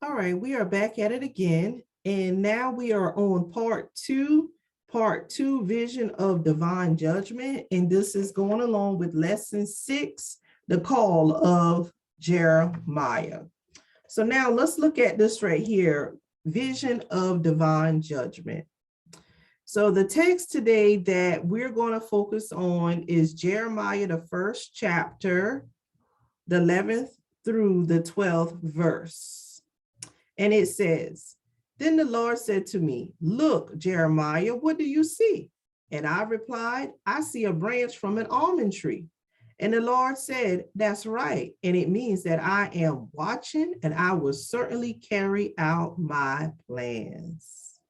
All right, we are back at it again. And now we are on part two, vision of divine judgment. And this is going along with lesson 6, the call of Jeremiah. So now let's look at this right here, vision of divine judgment. So the text today that we're going to focus on is Jeremiah, the first chapter, the 11th through the 12th verse. And it says, then the Lord said to me, look, Jeremiah, what do you see? And I replied, I see a branch from an almond tree. And the Lord said, that's right. And it means that I am watching and I will certainly carry out my plans.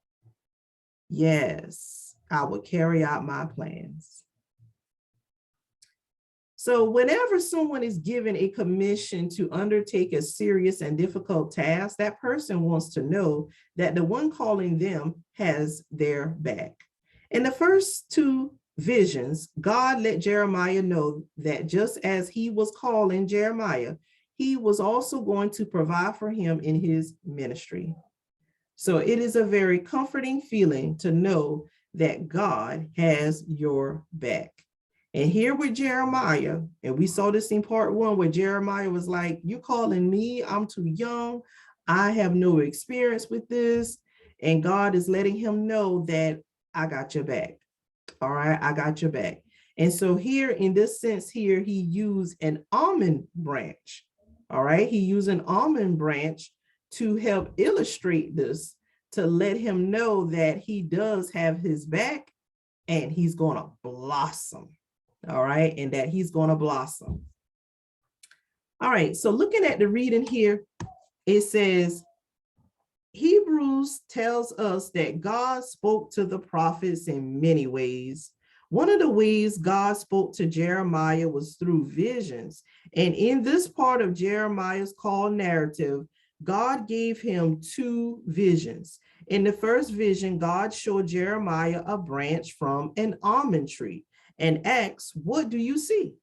Yes, I will carry out my plans. So whenever someone is given a commission to undertake a serious and difficult task, that person wants to know that the one calling them has their back. In the first two visions, God let Jeremiah know that just as he was calling Jeremiah, he was also going to provide for him in his ministry. So it is a very comforting feeling to know that God has your back. And here with Jeremiah, and we saw this in part 1 where Jeremiah was like, you're calling me, I'm too young, I have no experience with this. And God is letting him know that I got your back. All right, I got your back. And so here in this sense here, he used an almond branch. All right, he used an almond branch to help illustrate this, to let him know that he does have his back and he's going to blossom. All right, and that he's going to blossom. All right, so looking at the reading here, it says, Hebrews tells us that God spoke to the prophets in many ways. One of the ways God spoke to Jeremiah was through visions. And in this part of Jeremiah's call narrative, God gave him 2 visions. In the first vision, God showed Jeremiah a branch from an almond tree and asked, what do you see?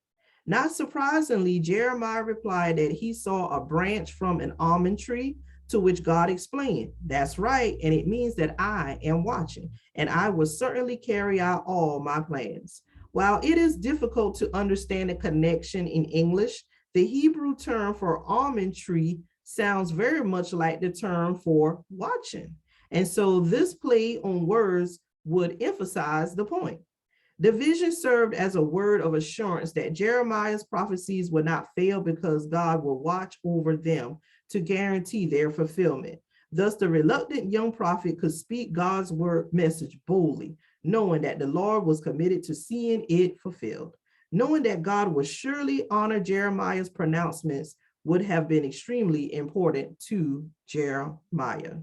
Not surprisingly, Jeremiah replied that he saw a branch from an almond tree, to which God explained, that's right, and it means that I am watching, and I will certainly carry out all my plans. While it is difficult to understand the connection in English, the Hebrew term for almond tree sounds very much like the term for watching. And so this play on words would emphasize the point. The vision served as a word of assurance that Jeremiah's prophecies would not fail because God will watch over them to guarantee their fulfillment. Thus, the reluctant young prophet could speak God's word message boldly, knowing that the Lord was committed to seeing it fulfilled. Knowing that God would surely honor Jeremiah's pronouncements would have been extremely important to Jeremiah.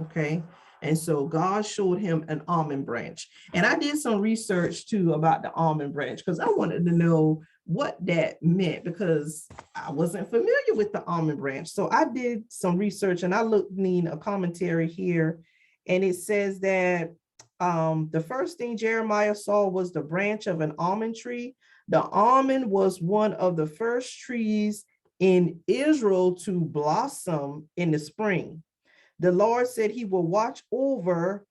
Okay. And so God showed him an almond branch. And I did some research too about the almond branch because I wanted to know what that meant because I wasn't familiar with the almond branch. So I did some research and I looked in a commentary here, and it says that the first thing Jeremiah saw was the branch of an almond tree. The almond was one of the first trees in Israel to blossom in the spring. The Lord said he will watch over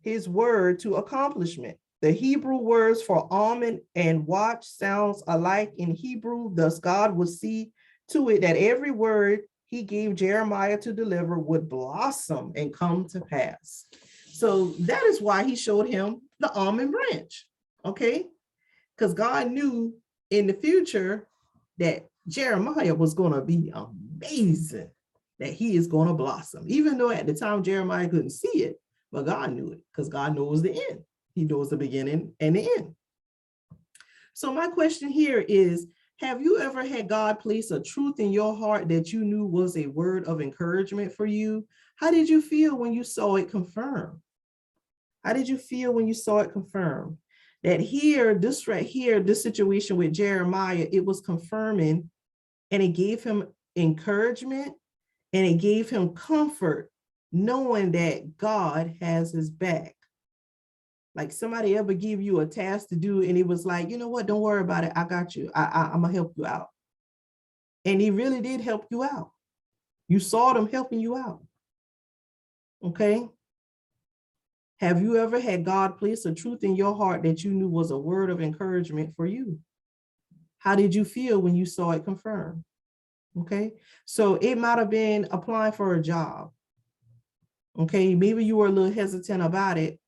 his word to accomplishment. The Hebrew words for almond and watch sounds alike in Hebrew. Thus, God would see to it that every word he gave Jeremiah to deliver would blossom and come to pass. So that is why he showed him the almond branch, okay? Because God knew in the future that Jeremiah was going to be amazing, that he is going to blossom, even though at the time Jeremiah couldn't see it, but God knew it because God knows the end. He knows the beginning and the end. So my question here is, have you ever had God place a truth in your heart that you knew was a word of encouragement for you? How did you feel when you saw it confirmed? How did you feel when you saw it confirmed? That here, this right here, this situation with Jeremiah, it was confirming, and it gave him encouragement and it gave him comfort knowing that God has his back. Like somebody ever give you a task to do and it was like, you know what, don't worry about it. I got you. I'm gonna help you out. And he really did help you out. You saw them helping you out. Okay. Have you ever had God place a truth in your heart that you knew was a word of encouragement for you? How did you feel when you saw it confirmed? Okay. So it might have been applying for a job. Okay. Maybe you were a little hesitant about it,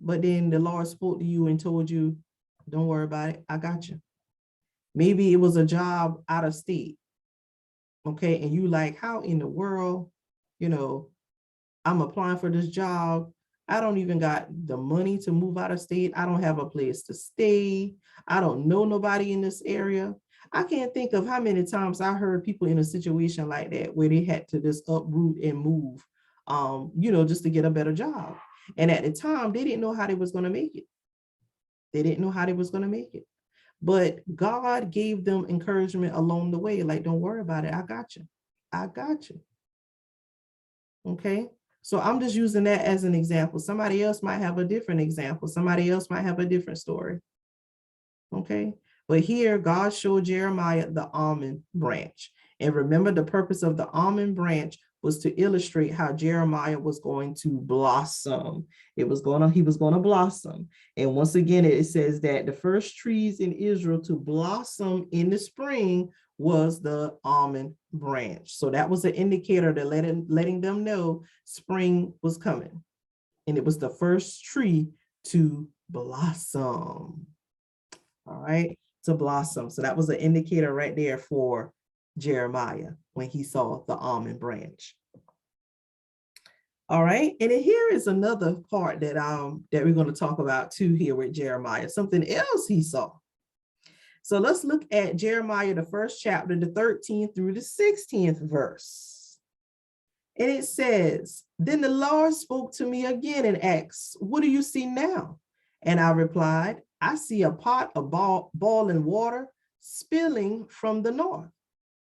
but then the Lord spoke to you and told you, don't worry about it. I got you. Maybe it was a job out of state. Okay. And you like, how in the world, I'm applying for this job. I don't even got the money to move out of state. I don't have a place to stay. I don't know nobody in this area. I can't think of how many times I heard people in a situation like that where they had to just uproot and move, just to get a better job. And at the time, they didn't know how they was going to make it. They didn't know how they was going to make it. But God gave them encouragement along the way. Like, don't worry about it. I got you. I got you. Okay. So I'm just using that as an example. Somebody else might have a different example. Somebody else might have a different story. Okay. But here, God showed Jeremiah the almond branch. And remember, the purpose of the almond branch was to illustrate how Jeremiah was going to blossom. He was going to blossom. And once again, it says that the first trees in Israel to blossom in the spring was the almond branch. So that was an indicator that letting them know spring was coming. And it was the first tree to blossom. All right, to blossom. So that was an indicator right there for Jeremiah when he saw the almond branch. All right, and then here is another part that we're going to talk about too here with Jeremiah, something else he saw. So let's look at Jeremiah, the first chapter, the 13th through the 16th verse. And it says, then the Lord spoke to me again and asked, what do you see now? And I replied, I see a pot of boiling water spilling from the north.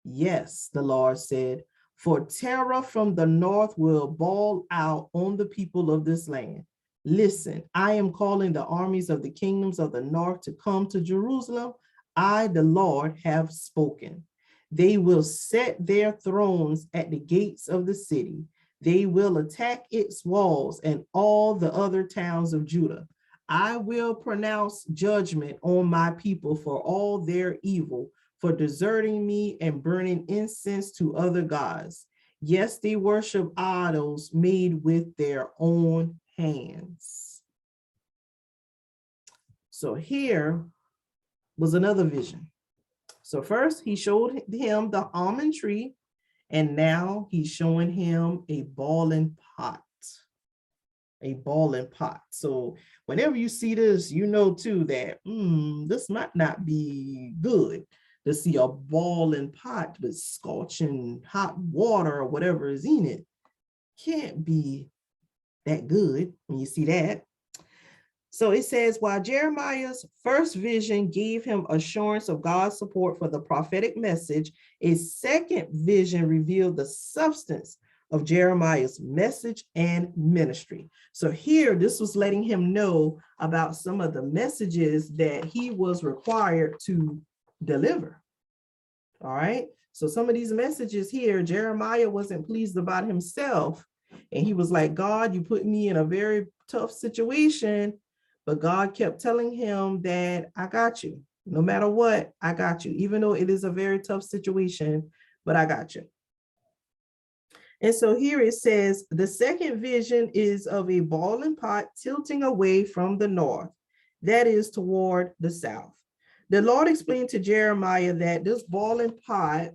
Yes, the Lord said, for terror from the north will boil out on the people of this land. Listen, I am calling the armies of the kingdoms of the north to come to Jerusalem. I, the Lord, have spoken. They will set their thrones at the gates of the city. They will attack its walls and all the other towns of Judah. I will pronounce judgment on my people for all their evil, for deserting me and burning incense to other gods. Yes, they worship idols made with their own hands. So here was another vision. So first he showed him the almond tree, and now he's showing him a boiling pot. A boiling pot. So whenever you see this, you know too that this might not be good to see a boiling pot with scorching hot water or whatever is in it. Can't be that good when you see that. So it says, while Jeremiah's first vision gave him assurance of God's support for the prophetic message, a second vision revealed the substance of Jeremiah's message and ministry. So here, this was letting him know about some of the messages that he was required to deliver. All right. So some of these messages here, Jeremiah wasn't pleased about himself. And he was like, God, you put me in a very tough situation. But God kept telling him that I got you. No matter what, I got you. Even though it is a very tough situation, but I got you. And so here it says, the second vision is of a boiling pot tilting away from the north, that is toward the south. The Lord explained to Jeremiah that this boiling pot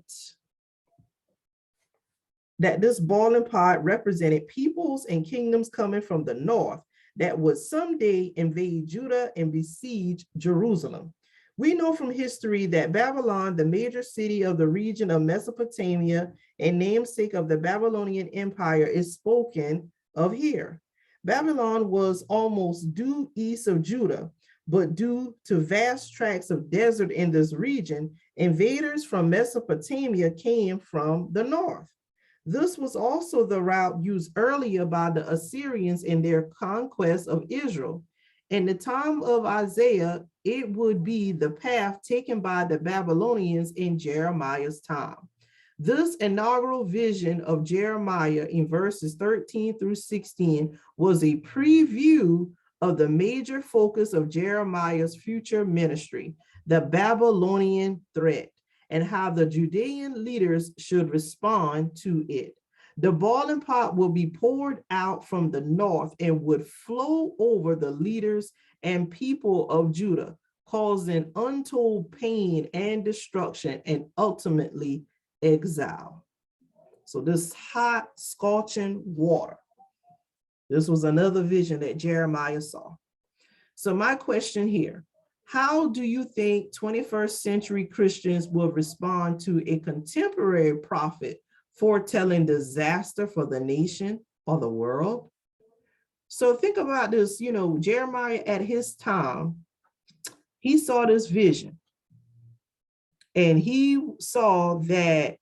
represented peoples and kingdoms coming from the north that would someday invade Judah and besiege Jerusalem. We know from history that Babylon, the major city of the region of Mesopotamia and namesake of the Babylonian Empire, is spoken of here. Babylon was almost due east of Judah, but due to vast tracts of desert in this region, invaders from Mesopotamia came from the north. This was also the route used earlier by the Assyrians in their conquest of Israel. In the time of Isaiah, it would be the path taken by the Babylonians in Jeremiah's time. This inaugural vision of Jeremiah in verses 13 through 16 was a preview of the major focus of Jeremiah's future ministry, the Babylonian threat, and how the Judean leaders should respond to it. The boiling pot will be poured out from the north and would flow over the leaders and people of Judah, causing untold pain and destruction and ultimately exile. So this hot, scorching water. This was another vision that Jeremiah saw. So my question here, how do you think 21st century Christians will respond to a contemporary prophet foretelling disaster for the nation or the world? So think about this, Jeremiah at his time, he saw this vision and he saw that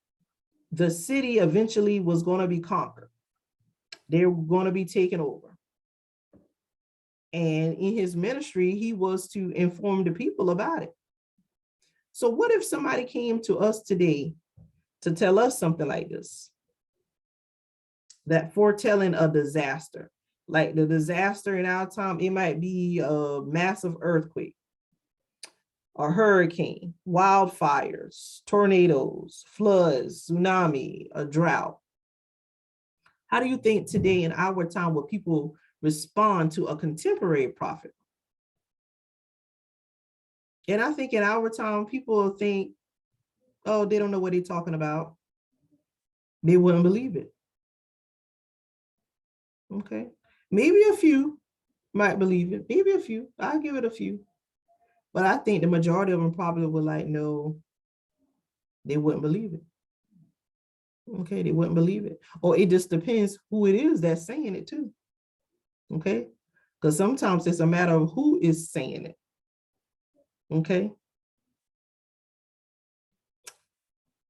the city eventually was going to be conquered. They were going to be taken over. And in his ministry, he was to inform the people about it. So what if somebody came to us today to tell us something like this? That foretelling a disaster, like the disaster in our time, it might be a massive earthquake, a hurricane, wildfires, tornadoes, floods, tsunami, a drought. How do you think today in our time will people respond to a contemporary prophet? And I think in our time, people think, oh, they don't know what they're talking about. They wouldn't believe it. Okay. Maybe a few might believe it. Maybe a few. I'll give it a few. But I think the majority of them probably would like, no, they wouldn't believe it. Okay, they wouldn't believe it. Or it just depends who it is that's saying it too. Okay, because sometimes it's a matter of who is saying it. Okay.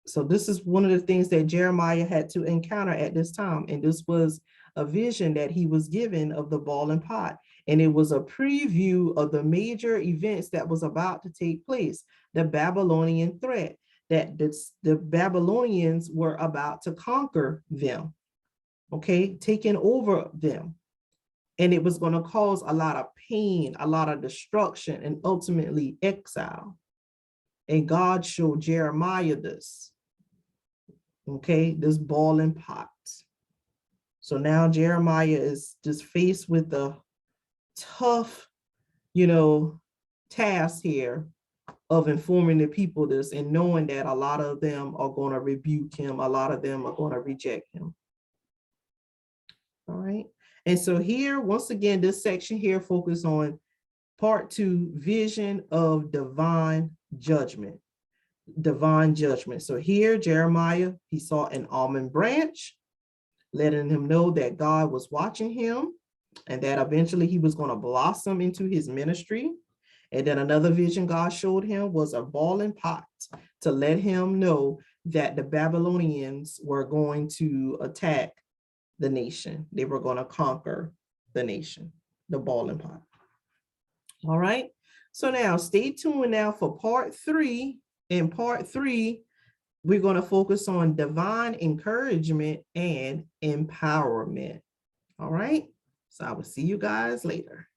So this is one of the things that Jeremiah had to encounter at this time. And this was a vision that he was given of the boiling pot. And it was a preview of the major events that was about to take place, the Babylonian threat, that the Babylonians were about to conquer them, okay, taking over them. And it was going to cause a lot of pain, a lot of destruction, and ultimately exile. And God showed Jeremiah this, okay, this boiling pot. So now Jeremiah is just faced with the tough, task here of informing the people this and knowing that a lot of them are going to rebuke him. A lot of them are going to reject him. All right. And so here, once again, this section here focuses on part 2, vision of divine judgment. Divine judgment. So here, Jeremiah, he saw an almond branch, letting him know that God was watching him and that eventually he was going to blossom into his ministry. And then another vision God showed him was a boiling pot to let him know that the Babylonians were going to attack the nation. They were going to conquer the nation, the boiling pot. All right. So now stay tuned now for part 3. In part 3, we're going to focus on divine encouragement and empowerment. All right. So I will see you guys later.